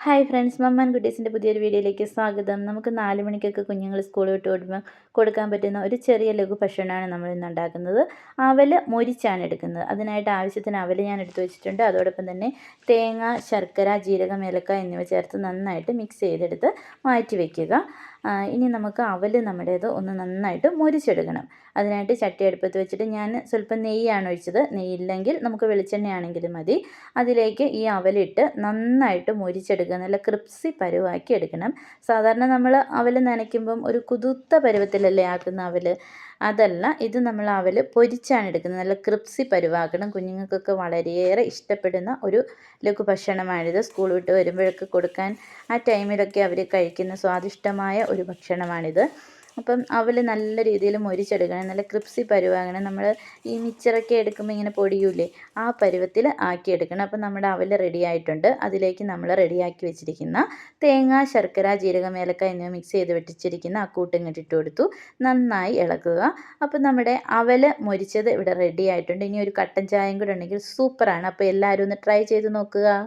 Hi friends, Mammen കുട്ടീസിൻ്റെ പുതിയൊരു വീഡിയോയിലേക്ക് സ്വാഗതം. നമുക്ക് 4 മണിക്കൊക്കെ കുഞ്ഞുങ്ങൾ സ്കൂൾ വിട്ട് വരുമ്പോൾ കൊടുക്കാൻ പറ്റുന്ന ഒരു ചെറിയ ലഘു ഭക്ഷണമാണ് നമ്മൾ ഇന്ന് ഉണ്ടാക്കുന്നത്. അവൽ മൊരിച്ചാണ് എടുക്കുന്നത്. അതിനായിട്ട് ആവശ്യത്തിന് അവൽ ഞാൻ എടുത്തു വെച്ചിട്ടുണ്ട്. അതോടൊപ്പം തന്നെ തേങ്ങ, ശർക്കര, ജീരകം, ഏലക്ക എന്നിവ ചേർത്ത് നന്നായിട്ട് മിക്സ് ചെയ്തെടുത്ത് മാറ്റി വയ്ക്കുക. ഇനി നമുക്ക് അവൽ നമ്മുടേത് ഒന്ന് നന്നായിട്ട് മൊരിച്ചെടുക്കണം. അതിനായിട്ട് ചട്ടി അടുപ്പത്ത് വെച്ചിട്ട് ഞാൻ സ്വല്പം നെയ്യാണ് ഒഴിച്ചത്. നെയ്യില്ലെങ്കിൽ നമുക്ക് വെളിച്ചെണ്ണയാണെങ്കിലും മതി. അതിലേക്ക് ഈ അവലിട്ട് നന്നായിട്ട് മൊരിച്ചെടുക്കുക. നല്ല ക്രിപ്സി പരുവാക്കി എടുക്കണം. സാധാരണ നമ്മൾ അവൽ നനയ്ക്കുമ്പം ഒരു കുതിർത്ത പരുവത്തിലല്ലേ ആക്കുന്ന അവൽ, അതല്ല. ഇത് നമ്മൾ അവൽ പൊരിച്ചാണ് എടുക്കുന്നത്. നല്ല ക്രിപ്സി പരുവാക്കണം. കുഞ്ഞുങ്ങൾക്കൊക്കെ വളരെയേറെ ഇഷ്ടപ്പെടുന്ന ഒരു ലഘു ഭക്ഷണമാണിത്. സ്കൂൾ വിട്ട് വരുമ്പോഴൊക്കെ കൊടുക്കാൻ ആ ടൈമിലൊക്കെ അവർ കഴിക്കുന്ന സ്വാദിഷ്ടമായ ഒരു ഭക്ഷണമാണിത്. അപ്പം അവൽ നല്ല രീതിയിൽ മൊരിച്ചെടുക്കണം. നല്ല ക്രിപ്സി പരുവാകണം. നമ്മൾ ഈ മിച്ചറൊക്കെ എടുക്കുമ്പോൾ ഇങ്ങനെ പൊടിയൂലേ, ആ പരുവത്തിൽ ആക്കിയെടുക്കണം. അപ്പം നമ്മുടെ അവൽ റെഡി ആയിട്ടുണ്ട്. അതിലേക്ക് നമ്മൾ റെഡിയാക്കി വെച്ചിരിക്കുന്ന തേങ്ങ, ശർക്കര, ജീരകം, ഏലക്ക എന്നിവ മിക്സ് ചെയ്ത് വെച്ചിരിക്കുന്ന ആ കൂട്ട് ഇങ്ങോട്ട് ഇട്ട് കൊടുത്തു. നന്നായി ഇളക്കുക. അപ്പം നമ്മുടെ അവൽ മൊരിച്ചത് ഇവിടെ റെഡി ആയിട്ടുണ്ട്. ഇനി ഒരു കട്ടൻ ചായയും കൂടെ ഉണ്ടെങ്കിൽ സൂപ്പറാണ്. അപ്പോൾ എല്ലാവരും ഒന്ന് ട്രൈ ചെയ്ത് നോക്കുക.